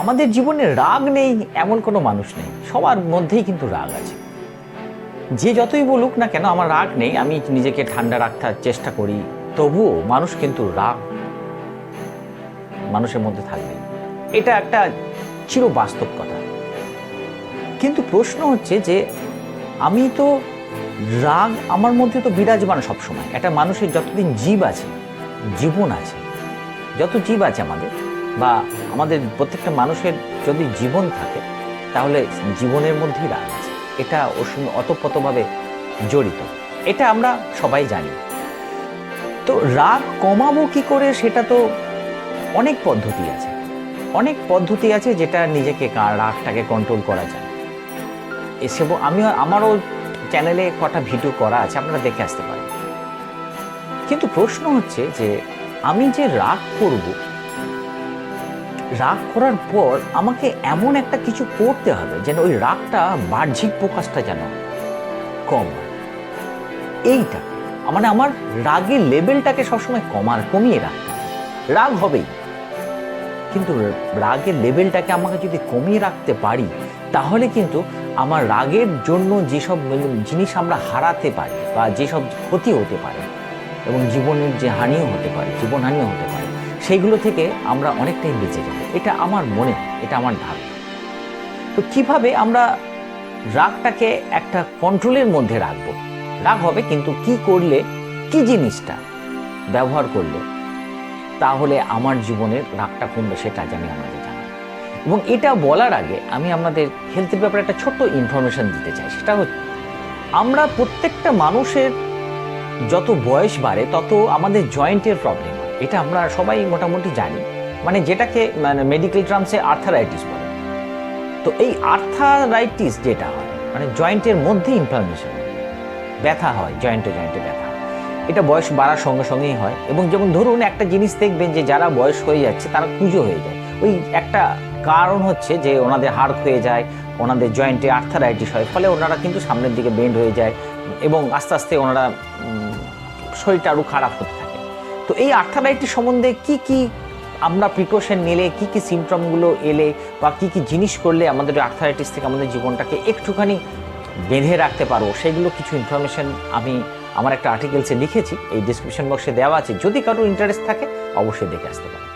আমাদের জীবনে রাগ নেই এমন কোনো মানুষ নেই, সবার মধ্যেই কিন্তু রাগ আছে। যে যতই বলুক না কেন আমার রাগ নেই, আমি নিজেকে ঠান্ডা রাখার চেষ্টা করি, তবুও মানুষ কিন্তু রাগ মানুষের মধ্যে থাকবে। এটা একটা চির বাস্তব কথা। কিন্তু প্রশ্ন হচ্ছে যে আমি তো রাগ আমার মধ্যে তো বিরাজমান সবসময়। একটা মানুষের যতদিন জীব আছে, জীবন আছে, যত জীব আছে আমাদের বা আমাদের প্রত্যেকটা মানুষের যদি জীবন থাকে তাহলে জীবনের মধ্যেই রাগ আছে। এটা ওর সঙ্গে অতপ্রতভাবে জড়িত, এটা আমরা সবাই জানি। তো রাগ কমাবো কি করে, সেটা তো অনেক পদ্ধতি আছে, অনেক পদ্ধতি আছে যেটা নিজেকে রাগটাকে কন্ট্রোল করা যায়। এসব আমারও চ্যানেলে কটা ভিডিও করা আছে, আপনারা দেখে আসতে পারেন। কিন্তু প্রশ্ন হচ্ছে যে আমি যে রাগ করব, রাগ করার পর আমাকে এমন একটা কিছু করতে হবে যেন ওই রাগটা বাহ্যিক প্রকাশটা যেন কম হয়। এইটা মানে আমার রাগের লেভেলটাকে সবসময় কমিয়ে রাখতে হবে। রাগ হবেই, কিন্তু রাগের লেভেলটাকে আমাকে যদি কমিয়ে রাখতে পারি তাহলে কিন্তু আমার রাগের জন্য যেসব জিনিস আমরা হারাতে পারি বা যেসব ক্ষতি হতে পারে এবং জীবনের যে হানিও হতে পারে, জীবনহানিও হতে পারে, সেইগুলো থেকে আমরা অনেকটাই বেঁচে যাব। এটা আমার মনে হয়, এটা আমার ধারণা। তো কিভাবে আমরা রাগটাকে একটা কন্ট্রোলের মধ্যে রাখবো? রাগ হবে, কিন্তু কি করলে, কি জিনিসটা ব্যবহার করলে তাহলে আমার জীবনের রাগটা কমবে, সেটা জানি আমাদের জানা। এবং এটা বলার আগে আমি আপনাদের হেলথের ব্যাপারে একটা ছোট্ট ইনফরমেশন দিতে চাই। সেটা হচ্ছে আমরা প্রত্যেকটা মানুষের যত বয়স বাড়ে তত আমাদের জয়েন্টের প্রবলেম হয়। এটা আমরা সবাই মোটামুটি জানি, মানে যেটাকে মানে মেডিকেল টার্মসে আর্থারাইটিস বলে। তো এই আর্থারাইটিস যেটা হয় মানে জয়েন্টের মধ্যে ইনফ্লামেশন, ব্যথা হয়, জয়েন্টে ব্যথা। এটা বয়স বাড়ার সঙ্গে সঙ্গেই হয়। এবং যেমন ধরুন একটা জিনিস দেখবেন যে যারা বয়স হয়ে যাচ্ছে তারা কুঁজো হয়ে যায়। ওই একটা কারণ হচ্ছে যে ওনাদের হাড় ক্ষয়ে যায়, ওনাদের জয়েন্টে আর্থারাইটিস হয়, ফলে ওনারা কিন্তু সামনের দিকে বেন্ড হয়ে যায় এবং আস্তে আস্তে ওনারা শরীরটা আরও খারাপ হতে থাকে। তো এই আর্থারাইটিস সম্বন্ধে কি আমরা প্রিকশন নিলে, কি সিমটমগুলো এলে বা কি জিনিস করলে আমাদের আর্থারাইটিস থেকে আমাদের জীবনটাকে একটুখানি বেঁধে রাখতে পারবো, সেগুলো কিছু ইনফরমেশন আমি আমার একটা আর্টিকেলসে লিখেছি, এই ডিসক্রিপশন বক্সে দেওয়া আছে। যদি কারোর ইন্টারেস্ট থাকে অবশ্যই দেখে আসতে পারেন।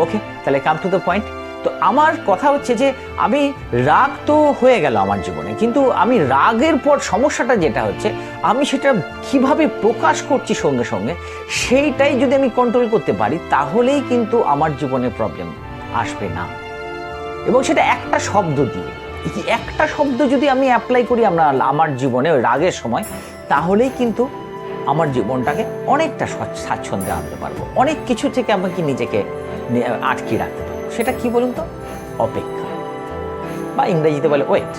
ওকে, তাহলে কাম টু দ্য পয়েন্ট। তো আমার কথা হচ্ছে যে আমি রাগ তো হয়ে গেল আমার জীবনে, কিন্তু আমি রাগের পর সমস্যাটা যেটা হচ্ছে আমি সেটা কিভাবে প্রকাশ করছি সঙ্গে সঙ্গে, সেইটাই যদি আমি কন্ট্রোল করতে পারি তাহলেই কিন্তু আমার জীবনে প্রবলেম আসবে না। এবং সেটা একটা শব্দ দিয়ে, একটা শব্দ যদি আমি অ্যাপ্লাই করি আমার জীবনে ওই রাগের সময়, তাহলেই কিন্তু আমার জীবনটাকে অনেকটা স্বাচ্ছন্দ্যে আনতে পারবো, অনেক কিছু থেকে আমাকে নিজেকে আটকে রাখতে পারবো। সেটা কি বলুন তো? অপেক্ষা, বা ইংরেজিতে বলে ওয়েট।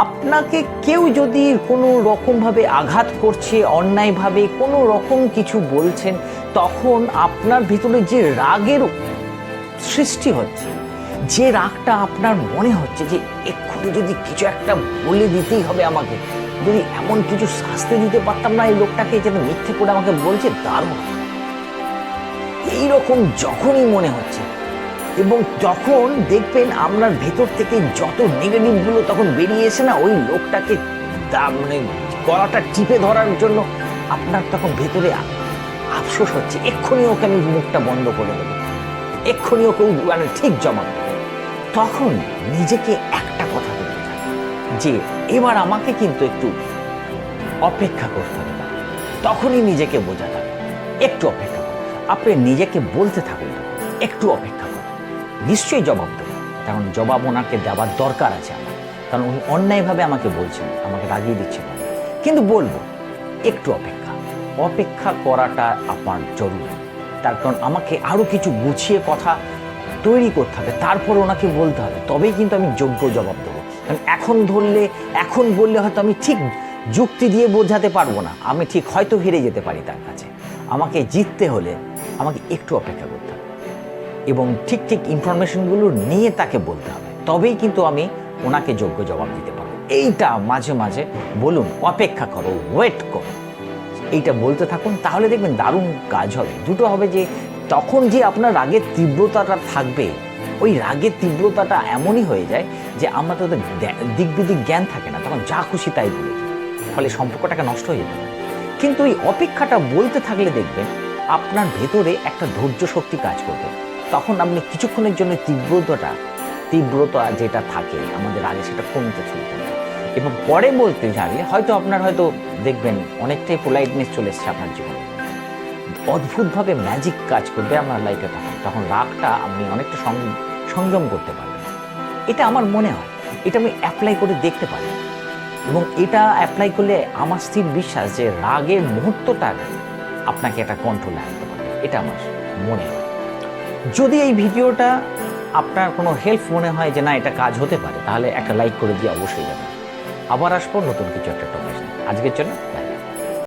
আপনাকে কেউ যদি কোনো রকমভাবে আঘাত করছে, অন্যায়ভাবে কোনো রকম কিছু বলছেন, তখন আপনার ভিতরে যে রাগের সৃষ্টি হচ্ছে, যে রাগটা আপনার মনে হচ্ছে যে এক্ষুনি যদি কিছু একটা বলে দিতেই হবে আমাকে, যদি এমন কিছু শাস্তি দিতে পারতাম না এই লোকটাকে, যেন মিথ্যে করে আমাকে বলছে, দারুণ, এইরকম যখনই মনে হচ্ছে, এবং তখন দেখবেন আপনার ভেতর থেকে যত নেগেটিভগুলো তখন বেরিয়ে এসে না, ওই লোকটাকে মানে গলাটা টিপে ধরার জন্য আপনার তখন ভেতরে আফসোস হচ্ছে, এক্ষুনি ওকে আমি মুখটা বন্ধ করে দেবো, এক্ষুনি ওকে মানে ঠিক জমা দেবো। তখন নিজেকে একটা কথা বলতে থাকে যে এবার আমাকে কিন্তু একটু অপেক্ষা করতে হবে। তখনই নিজেকে বোঝাতে হবে একটু অপেক্ষা করুন। আপনি নিজেকে বলতে থাকুন একটু অপেক্ষা করুন, নিশ্চয়ই জবাব দেবো, কারণ জবাব ওনাকে দেওয়ার দরকার আছে আমার, কারণ উনি অন্যায়ভাবে আমাকে বলছেন, আমাকে রাগিয়ে দিচ্ছেন, কিন্তু বলবো একটু অপেক্ষা করাটা আপনার জরুরি। তার কারণ আমাকে আরও কিছু গুছিয়ে কথা তৈরি করতে হবে, তারপর ওনাকে বলতে হবে, তবেই কিন্তু আমি যোগ্য জবাব দেবো। কারণ এখন বললে হয়তো আমি ঠিক যুক্তি দিয়ে বোঝাতে পারবো না, আমি ঠিক হয়তো হেরে যেতে পারি তার কাছে। আমাকে জিততে হলে আমাকে একটু অপেক্ষা করতে হবে এবং ঠিক ইনফরমেশনগুলো নিয়ে তাকে বলতে হবে, তবেই কিন্তু আমি ওনাকে যোগ্য জবাব দিতে পারবো। এইটা মাঝে মাঝে বলুন, অপেক্ষা করো, ওয়েট করো, এইটা বলতে থাকুন, তাহলে দেখবেন দারুণ কাজ হবে। দুটো হবে যে তখন যে আপনার রাগের তীব্রতাটা থাকবে ওই রাগের তীব্রতাটা এমনই হয়ে যায় যে আমাদের দিক বিদিক জ্ঞান থাকে না, তখন যা খুশি তাই বলে দিই, ফলে সম্পর্কটাকে নষ্ট হয়ে যেতে পারে। কিন্তু এই অপেক্ষাটা বলতে থাকলে দেখবেন আপনার ভেতরে একটা ধৈর্য শক্তি কাজ করবে। তখন আপনি কিছুক্ষণের জন্য তীব্রতা যেটা থাকে আমাদের আগে, সেটা কমতে শুরু করবে। এবং পরে বলতে জানলে হয়তো দেখবেন অনেকটাই পোলাইটনেস চলে এসছে আপনার জীবনে, অদ্ভুতভাবে ম্যাজিক কাজ করবে আপনার লাইফে। তখন রাগটা আপনি অনেকটা সংযম করতে পারবেন। এটা আমার মনে হয়, এটা আমি অ্যাপ্লাই করে দেখতে পারি, এবং এটা অ্যাপ্লাই করলে আমার স্থির বিশ্বাস যে রাগের মুহূর্তটা আপনাকে একটা কন্ট্রোলে আনতে পারবে, এটা আমার মনে হয়। যদি এই ভিডিওটা আপনার কোনো হেল্প মনে হয় যে না এটা কাজ হতে পারে, তাহলে একটা লাইক করে দিয়ে অবশ্যই যাবেন। আবার আসবো নতুন কিছু একটা টপিক নিয়ে। আজকের জন্য